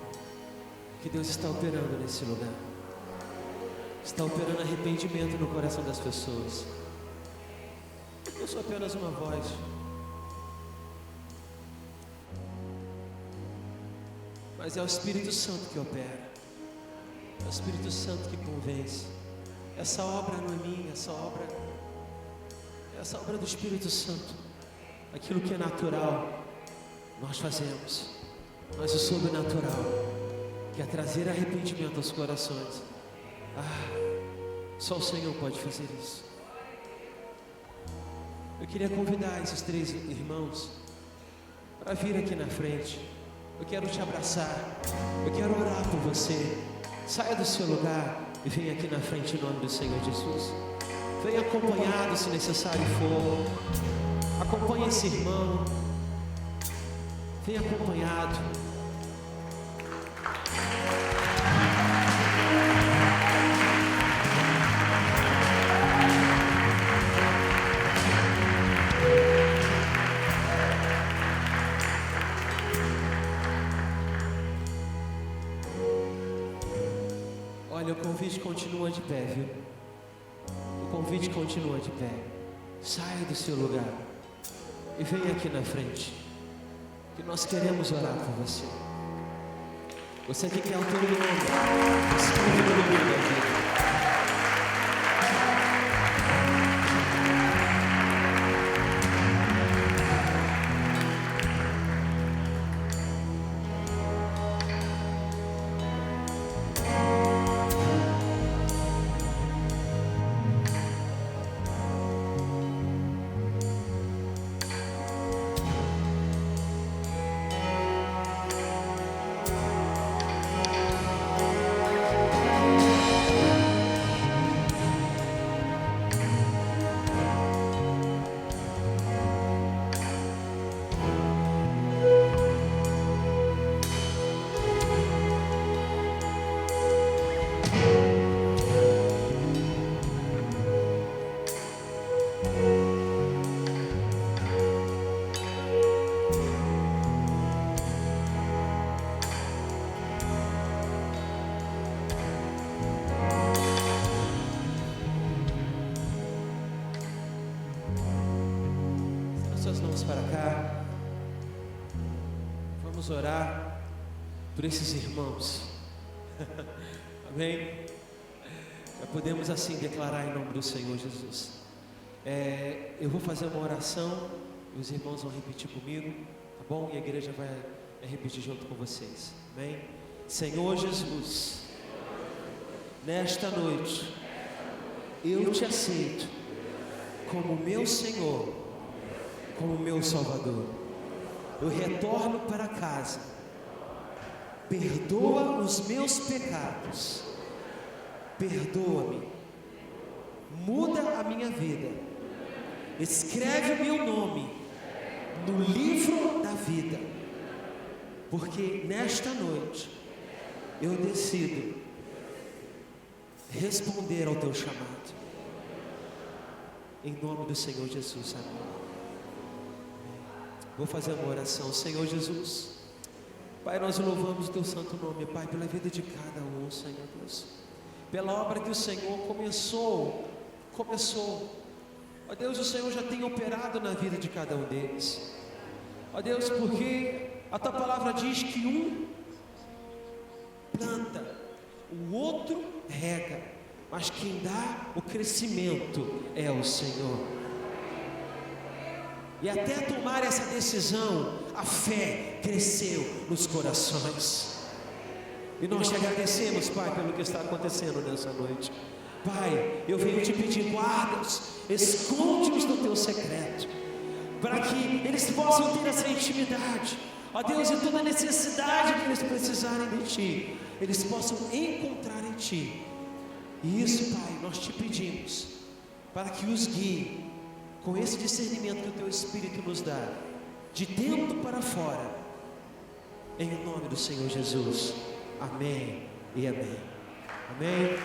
Que Deus está operando nesse lugar. Está operando arrependimento no coração das pessoas. Eu sou apenas uma voz. Mas é o Espírito Santo que opera. É o Espírito Santo que convence. Essa obra não é minha, essa obra do Espírito Santo. Aquilo que é natural, nós fazemos. Mas o sobrenatural, que é trazer arrependimento aos corações, só o Senhor pode fazer isso. Eu queria convidar esses 3 irmãos para vir aqui na frente. Eu quero te abraçar, eu quero orar por você. Saia do seu lugar e venha aqui na frente em nome do Senhor Jesus. Venha acompanhado se necessário for. Acompanhe esse irmão. Venha acompanhado. Olha, o convite continua de pé, viu? O convite continua de pé. Saia do seu lugar e venha aqui na frente, que nós queremos orar por você. Você que quer o teu nome escreve no livro da vida. para cá. Vamos orar por esses irmãos. Amém? Podemos assim declarar em nome do Senhor Jesus. Eu vou fazer uma oração e os irmãos vão repetir comigo, tá bom? E a igreja vai repetir junto com vocês. Amém? Senhor Jesus, nesta noite eu te aceito como meu Senhor, como meu Salvador. Eu retorno para casa. Perdoa os meus pecados. Perdoa-me. Muda a minha vida. Escreve o meu nome no livro da vida. Porque nesta noite eu decido responder ao teu chamado. Em nome do Senhor Jesus, amém. Vou fazer uma oração. Senhor Jesus, Pai, nós louvamos o teu santo nome, Pai, pela vida de cada um, Senhor Deus, pela obra que o Senhor começou. Ó Deus, o Senhor já tem operado na vida de cada um deles. Ó Deus, porque a tua palavra diz que um planta, o outro rega, mas quem dá o crescimento é o Senhor. E até tomar essa decisão, a fé cresceu nos corações. E nós te agradecemos, Pai, pelo que está acontecendo nessa noite. Pai, eu venho te pedir, guarda-os, esconde-os no teu secreto, para que eles possam ter essa intimidade. Ó Deus, e toda necessidade que eles precisarem de Ti, eles possam encontrar em Ti. E isso, Pai, nós te pedimos, para que os guie com esse discernimento que o Teu Espírito nos dá, de dentro para fora, em nome do Senhor Jesus. Amém e amém. Amém. Amém.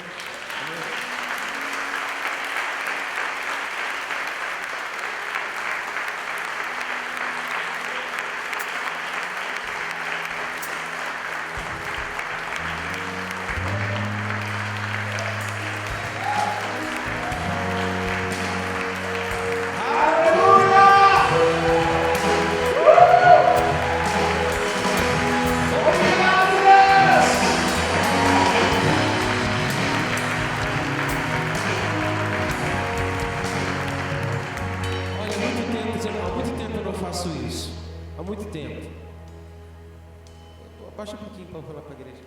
Abaixa um pouquinho para falar para a igreja.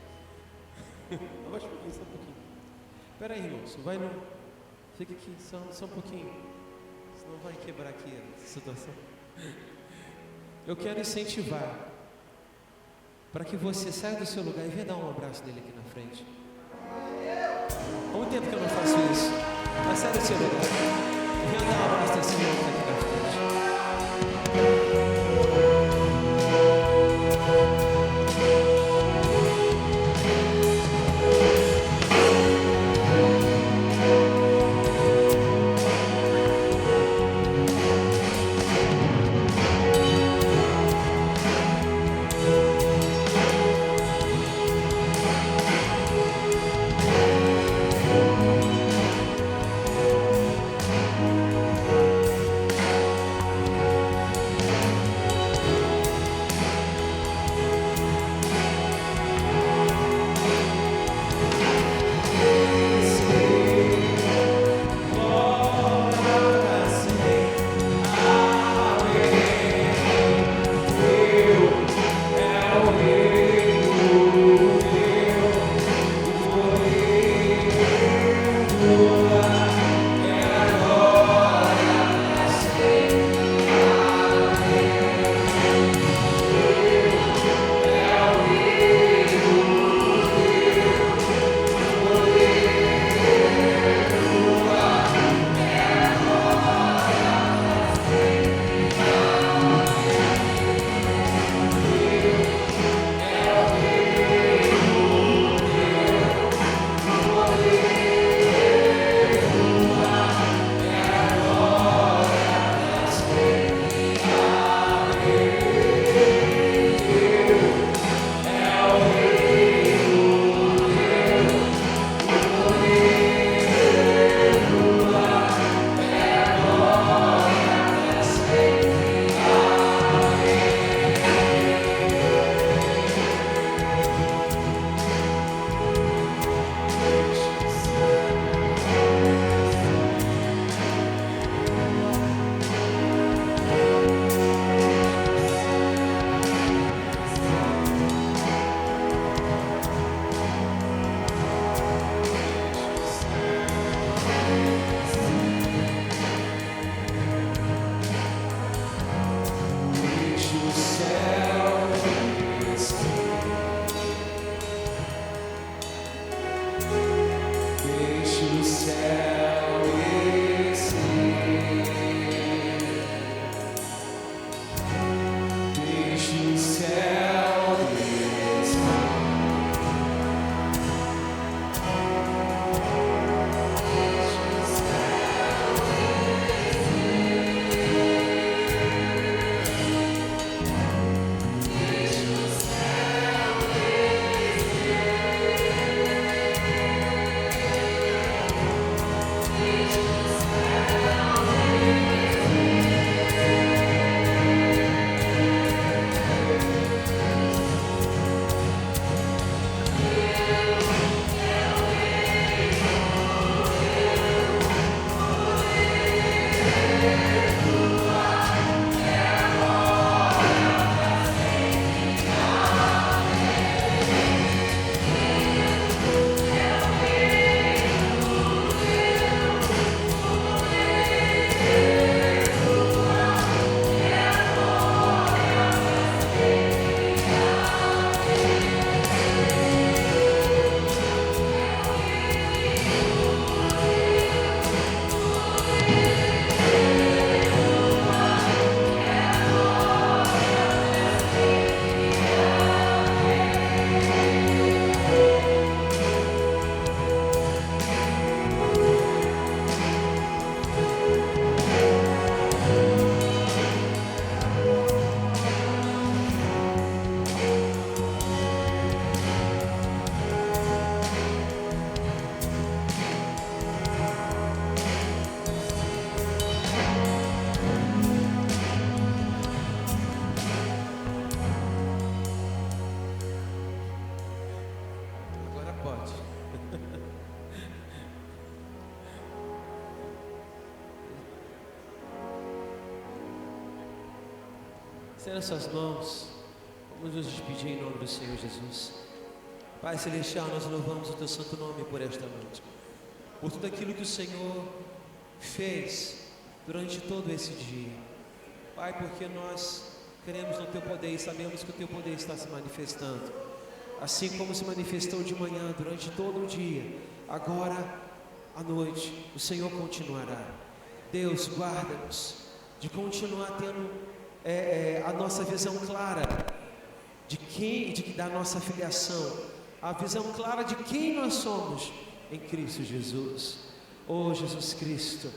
Abaixa um pouquinho, só um pouquinho. Espera aí, irmãos. Vai no... Fica aqui, só um pouquinho. Senão vai quebrar aqui a situação. Eu quero incentivar para que você saia do seu lugar e venha dar um abraço dele aqui na frente. Há muito tempo que eu não faço isso. Mas sai do seu lugar e venha dar um abraço desse irmão aqui na frente. Estenda suas mãos. Vamos nos despedir em nome do Senhor Jesus. Pai Celestial, nós louvamos o Teu santo nome por esta noite, por tudo aquilo que o Senhor fez durante todo esse dia. Pai, porque nós cremos no Teu poder e sabemos que o Teu poder está se manifestando, assim como se manifestou de manhã, durante todo o dia, agora à noite, o Senhor continuará. Deus, guarda-nos de continuar tendo a nossa visão clara da nossa filiação, a visão clara de quem nós somos em Cristo Jesus. Oh Jesus Cristo,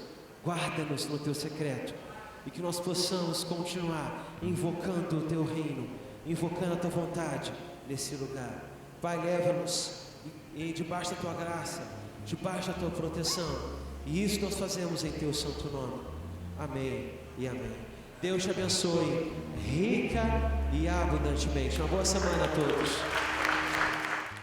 guarda-nos no Teu secreto e que nós possamos continuar invocando o Teu reino, invocando a Tua vontade nesse lugar. Pai, leva-nos debaixo da Tua graça, debaixo da Tua proteção, e isso nós fazemos em Teu santo nome. Amém e amém. Deus te abençoe rica e abundantemente. Uma boa semana a todos.